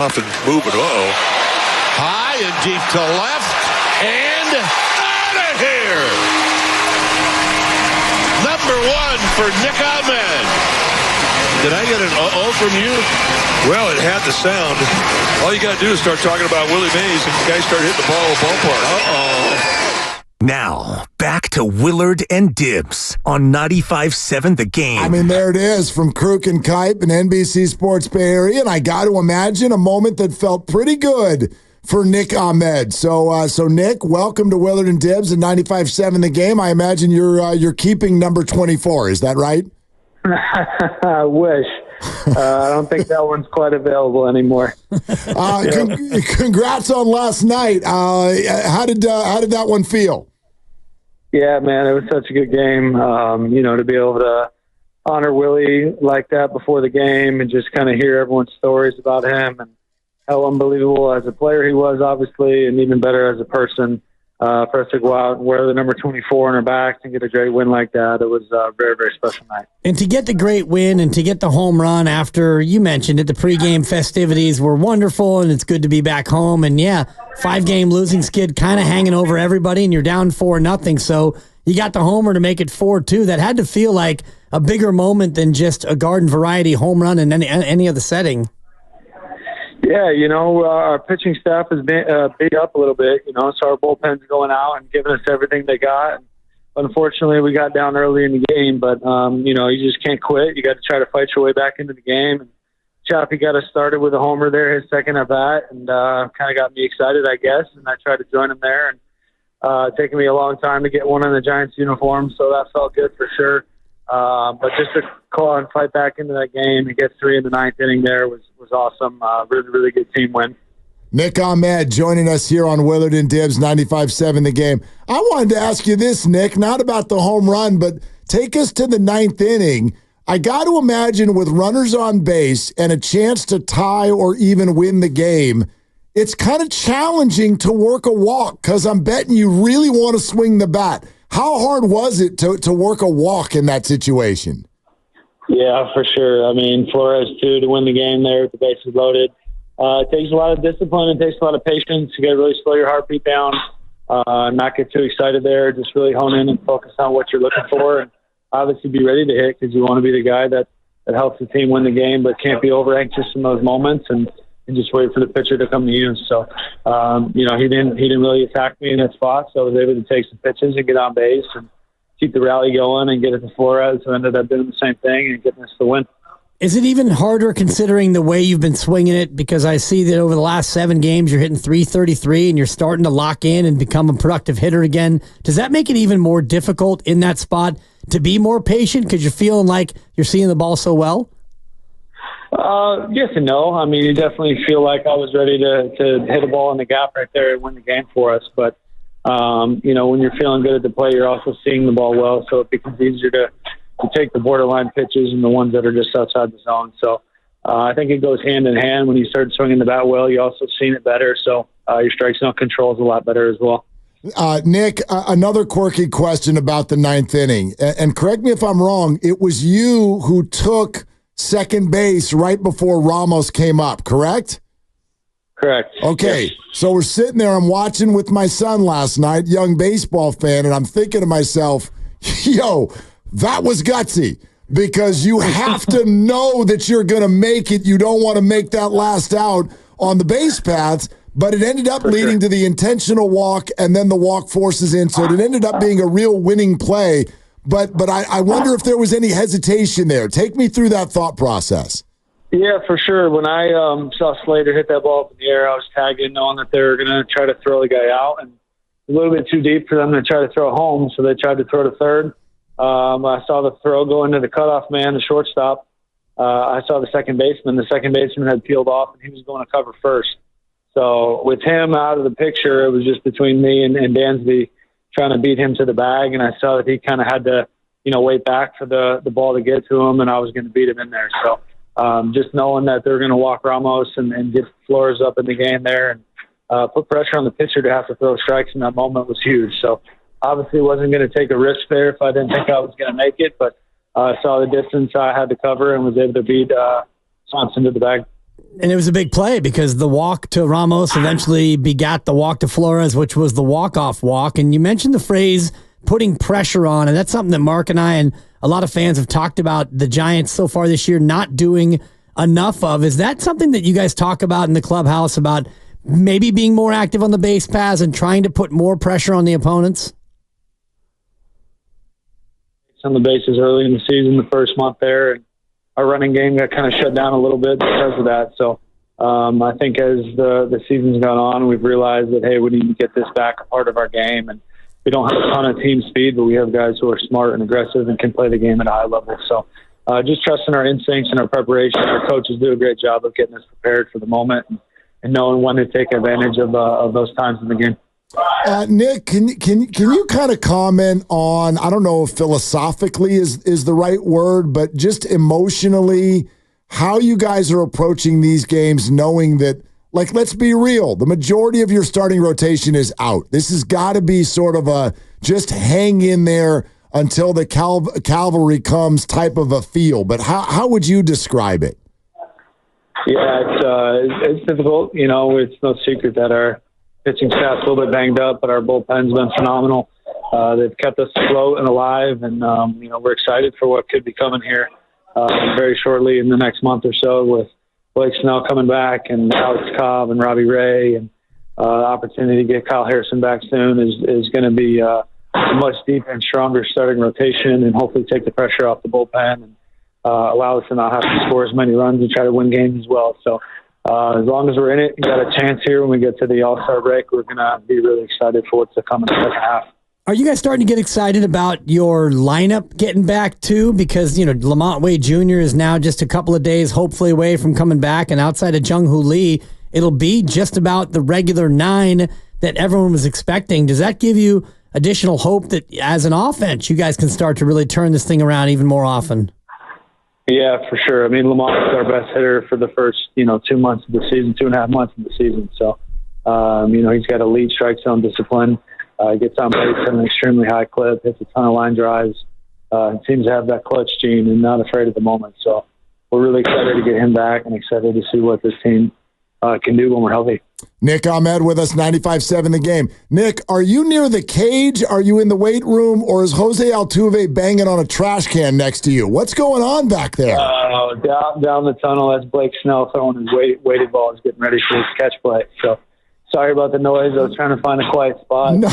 off and moving. High and deep to left, and out of here. Number one for Nick Ahmed. Did I get an uh-oh from you? Well, it had the sound. All you got to do is start talking about Willie Mays, and guys start hitting the ball at the ballpark. Uh-oh. Now, back to Willard and Dibs on 95.7 The Game. I mean, there it is from Kruk and Kipe and NBC Sports Bay Area, and I got to imagine a moment that felt pretty good for Nick Ahmed. So Nick, welcome to Willard and Dibs and 95.7 The Game. I imagine you're keeping number 24. Is that right? I wish. I don't think that one's quite available anymore. Congrats on last night. How did that one feel? Yeah, man, it was such a good game. To be able to honor Willie like that before the game and just kind of hear everyone's stories about him and how unbelievable as a player he was, obviously, and even better as a person. For us to go out and wear the number 24 on our backs and get a great win like that, it was a very, very special night. And to get the great win and to get the home run after, you mentioned it, the pregame festivities were wonderful, and it's good to be back home. And, yeah, 5-game losing skid kind of hanging over everybody, and you're down 4-0. So you got the homer to make it 4-2. That had to feel like a bigger moment than just a garden variety home run in any other setting. Yeah, our pitching staff has been beat up a little bit, so our bullpen's going out and giving us everything they got. Unfortunately, we got down early in the game, but, you just can't quit. You got to try to fight your way back into the game. And Chappie got us started with a homer there, his second at bat, and kind of got me excited, I guess. And I tried to join him there, and taking me a long time to get one in the Giants uniform, so that felt good for sure. But just to call and fight back into that game and get 3 in the 9th inning there was awesome. Really, really good team win. Nick Ahmed joining us here on Willard and Dibs 95.7 The Game. I wanted to ask you this, Nick, not about the home run, but take us to the 9th inning. I got to imagine with runners on base and a chance to tie or even win the game, it's kind of challenging to work a walk because I'm betting you really want to swing the bat. How hard was it to work a walk in that situation? Yeah, for sure. I mean, Flores, too, to win the game there with the bases loaded. It takes a lot of discipline. It takes a lot of patience. You got to really slow your heartbeat down, not get too excited there. Just really hone in and focus on what you're looking for, and obviously be ready to hit because you want to be the guy that helps the team win the game, but can't be over anxious in those moments and just wait for the pitcher to come to you. So, he didn't really attack me in that spot, so I was able to take some pitches and get on base and keep the rally going and get it to Flores, who ended up doing the same thing and getting us the win. Is it even harder considering the way you've been swinging it? Because I see that over the last 7 games, you're hitting .333 and you're starting to lock in and become a productive hitter again. Does that make it even more difficult in that spot to be more patient because you're feeling like you're seeing the ball so well? Yes and no. I mean, you definitely feel like I was ready to hit a ball in the gap right there and win the game for us. But, when you're feeling good at the plate, you're also seeing the ball well, so it becomes easier to take the borderline pitches and the ones that are just outside the zone. So I think it goes hand in hand. When you start swinging the bat well, you also seen it better. So your strike zone control is a lot better as well. Nick, another quirky question about the 9th inning. And correct me if I'm wrong, it was you who took second base right before Ramos came up, correct? Correct. Okay, yes. So we're sitting there, I'm watching with my son last night, young baseball fan, and I'm thinking to myself, yo, that was gutsy because you have to know that you're going to make it. You don't want to make that last out on the base paths, but it ended up leading to the intentional walk, and then the walk forces in, so it ended up being a real winning play. But I wonder if there was any hesitation there. Take me through that thought process. Yeah, for sure. When I saw Slater hit that ball up in the air, I was tagging, knowing that they were going to try to throw the guy out, and a little bit too deep for them to try to throw home, so they tried to throw to third. I saw the throw go into the cutoff man, the shortstop. I saw the second baseman. The second baseman had peeled off, and he was going to cover first. So with him out of the picture, it was just between me and Dansby trying to beat him to the bag, and I saw that he kind of had to, wait back for the ball to get to him, and I was going to beat him in there. So just knowing that they're going to walk Ramos and get Flores up in the game there and put pressure on the pitcher to have to throw strikes in that moment was huge. So obviously wasn't going to take a risk there if I didn't think I was going to make it, but I saw the distance I had to cover and was able to beat Swanson to the bag. And it was a big play because the walk to Ramos eventually begat the walk to Flores, which was the walk-off walk. And you mentioned the phrase putting pressure on, and that's something that Mark and I and a lot of fans have talked about the Giants so far this year not doing enough of. Is that something that you guys talk about in the clubhouse, about maybe being more active on the base paths and trying to put more pressure on the opponents? On the bases early in the season, the first month there, and our running game got kind of shut down a little bit because of that. So I think as the season's gone on, we've realized that, hey, we need to get this back a part of our game. And we don't have a ton of team speed, but we have guys who are smart and aggressive and can play the game at a high level. So just trusting our instincts and our preparation. Our coaches do a great job of getting us prepared for the moment and knowing when to take advantage of those times in the game. Nick, can you kind of comment on, I don't know if philosophically is the right word, but just emotionally, how you guys are approaching these games, knowing that, like, let's be real, the majority of your starting rotation is out. This has got to be sort of a just hang in there until the cavalry comes type of a feel. But how would you describe it? Yeah, it's difficult. You know, it's no secret that our pitching staff's a little bit banged up, but our bullpen's been phenomenal. They've kept us afloat and alive, and we're excited for what could be coming here very shortly in the next month or so, with Blake Snell coming back and Alex Cobb and Robbie Ray, and opportunity to get Kyle Harrison back soon is going to be a much deeper and stronger starting rotation, and hopefully take the pressure off the bullpen and allow us to not have to score as many runs and try to win games as well. So as long as we're in it, we got a chance here when we get to the All-Star break. We're going to be really excited for what's to come in the second half. Are you guys starting to get excited about your lineup getting back too? Because, Lamont Wade Jr. is now just a couple of days hopefully away from coming back, and outside of Jung-Hoo Lee, it'll be just about the regular 9 that everyone was expecting. Does that give you additional hope that as an offense, you guys can start to really turn this thing around even more often? Yeah, for sure. I mean, Lamont's our best hitter for the first, 2 months of the season, 2.5 months of the season. So, he's got elite strike zone discipline. Gets on base at an extremely high clip, hits a ton of line drives, seems to have that clutch gene and not afraid at the moment. So we're really excited to get him back and excited to see what this team can do when we're healthy. Nick Ahmed with us, 95.7 The Game. Nick, are you near the cage? Are you in the weight room? Or is Jose Altuve banging on a trash can next to you? What's going on back there? Down the tunnel, that's Blake Snell throwing his weighted balls, getting ready for his catch play. So sorry about the noise. I was trying to find a quiet spot. No.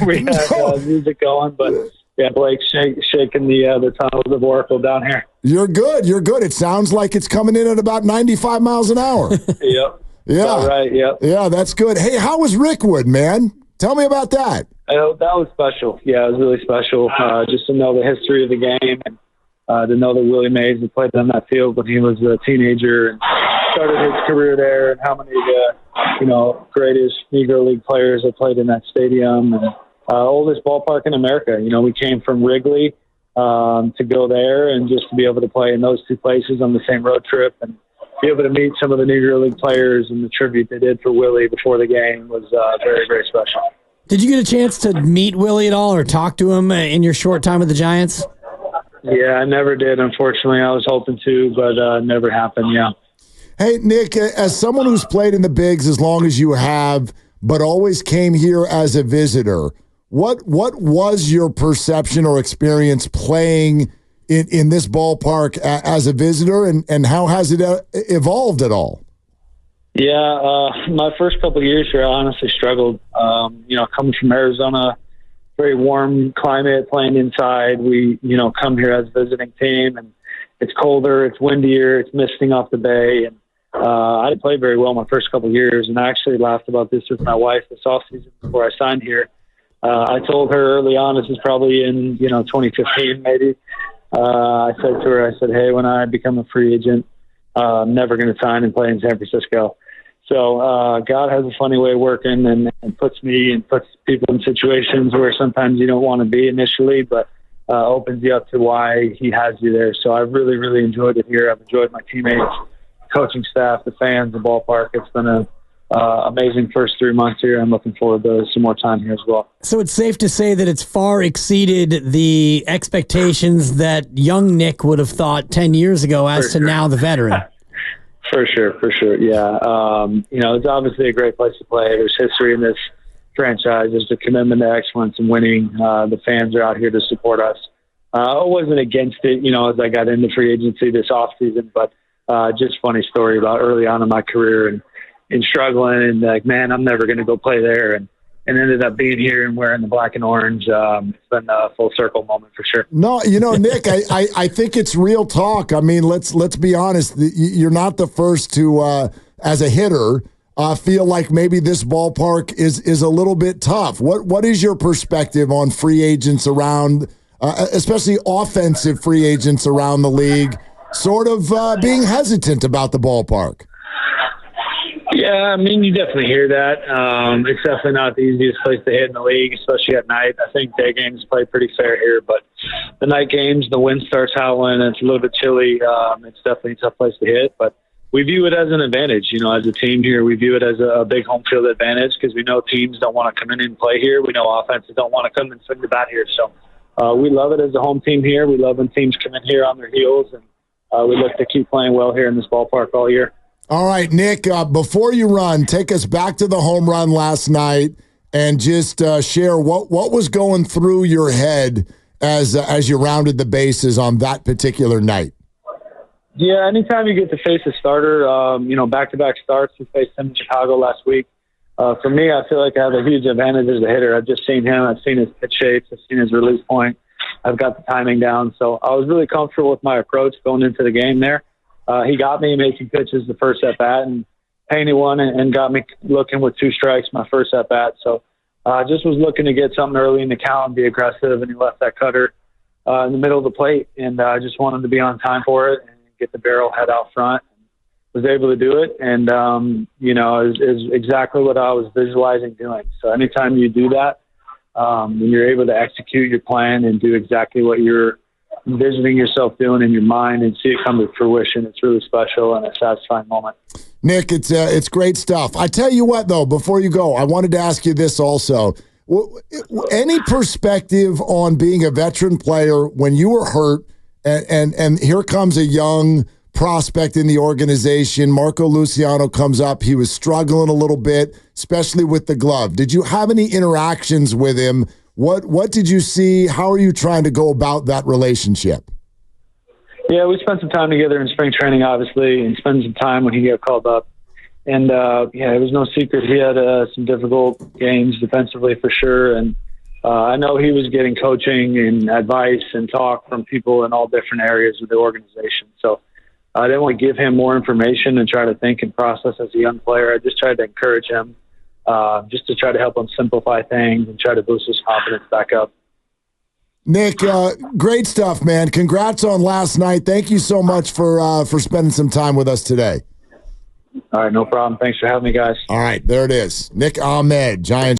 We had music going, but yeah, Blake's shaking the tunnels of Oracle down here. You're good. It sounds like it's coming in at about 95 miles an hour. Yep. Yeah. All right. Yep. Yeah, that's good. Hey, how was Rickwood, man? Tell me about that. That was special. Yeah, it was really special. Just to know the history of the game, and to know that Willie Mays had played on that field when he was a teenager and started his career there, and how many of the greatest Negro League players that played in that stadium, and oldest ballpark in America. We came from Wrigley to go there, and just to be able to play in those two places on the same road trip, and be able to meet some of the Negro League players and the tribute they did for Willie before the game was very, very special. Did you get a chance to meet Willie at all or talk to him in your short time with the Giants? Yeah, I never did, unfortunately. I was hoping to, but never happened, yeah. Hey, Nick, as someone who's played in the bigs as long as you have, but always came here as a visitor, what was your perception or experience playing in this ballpark as a visitor, and how has it evolved at all? Yeah, my first couple of years here, I honestly struggled. Coming from Arizona, very warm climate, playing inside. We, come here as a visiting team, and it's colder, it's windier, it's misting off the bay, and I didn't play very well my first couple of years, and I actually laughed about this with my wife this offseason before I signed here. I told her early on, this is probably in 2015 maybe. I said to her, hey, when I become a free agent, I'm never going to sign and play in San Francisco. So God has a funny way of working and puts people in situations where sometimes you don't want to be initially, but opens you up to why he has you there. So I've really, really enjoyed it here. I've enjoyed my teammates, coaching staff, the fans, the ballpark. It's been an amazing first 3 months here. I'm looking forward to some more time here as well. So it's safe to say that it's far exceeded the expectations that young Nick would have thought 10 years ago as to now the veteran. For sure. Yeah. It's obviously a great place to play. There's history in this franchise. There's a commitment to excellence and winning. The fans are out here to support us. I wasn't against it, as I got into free agency this offseason, but just funny story about early on in my career and struggling and like, man, I'm never going to go play there. And ended up being here and wearing the black and orange. It's been a full circle moment for sure. No, Nick, I think it's real talk. I mean, let's be honest. You're not the first to, as a hitter, feel like maybe this ballpark is a little bit tough. What is your perspective on free agents around, especially offensive free agents around the league, sort of being hesitant about the ballpark? Yeah, I mean, you definitely hear that. It's definitely not the easiest place to hit in the league, especially at night. I think day games play pretty fair here, but the night games, the wind starts howling, and it's a little bit chilly. It's definitely a tough place to hit, but we view it as an advantage. As a team here, we view it as a big home field advantage because we know teams don't want to come in and play here. We know offenses don't want to come and swing the bat here. So we love it as a home team here. We love when teams come in here on their heels, and we look to keep playing well here in this ballpark all year. All right, Nick, before you run, take us back to the home run last night and just share what was going through your head as you rounded the bases on that particular night. Yeah, anytime you get to face a starter, back-to-back starts, we faced him in Chicago last week. For me, I feel like I have a huge advantage as a hitter. I've just seen him. I've seen his pitch shapes. I've seen his release point. I've got the timing down. So I was really comfortable with my approach going into the game there. He got me making pitches the first at-bat and painted one and got me looking with 2 strikes my first at-bat. So I just was looking to get something early in the count and be aggressive, and he left that cutter in the middle of the plate. And I just wanted to be on time for it and get the barrel head out front. Was able to do it, and, is exactly what I was visualizing doing. So anytime you do that, when you're able to execute your plan and do exactly what you're envisioning yourself doing in your mind and see it come to fruition, it's really special and a satisfying moment. Nick, it's great stuff. I tell you what, though, before you go, I wanted to ask you this also. Any perspective on being a veteran player when you were hurt and here comes a young prospect in the organization, Marco Luciano comes up, he was struggling a little bit, especially with the glove. Did you have any interactions with him? What did you see? How are you trying to go about that relationship? Yeah, we spent some time together in spring training, obviously, and spent some time when he got called up. And, it was no secret he had some difficult games defensively for sure. And I know he was getting coaching and advice and talk from people in all different areas of the organization. So I didn't want to give him more information and try to think and process as a young player. I just tried to encourage him. Just to try to help him simplify things and try to boost his confidence back up. Nick, great stuff, man. Congrats on last night. Thank you so much for spending some time with us today. All right, no problem. Thanks for having me, guys. All right, there it is. Nick Ahmed, Giants.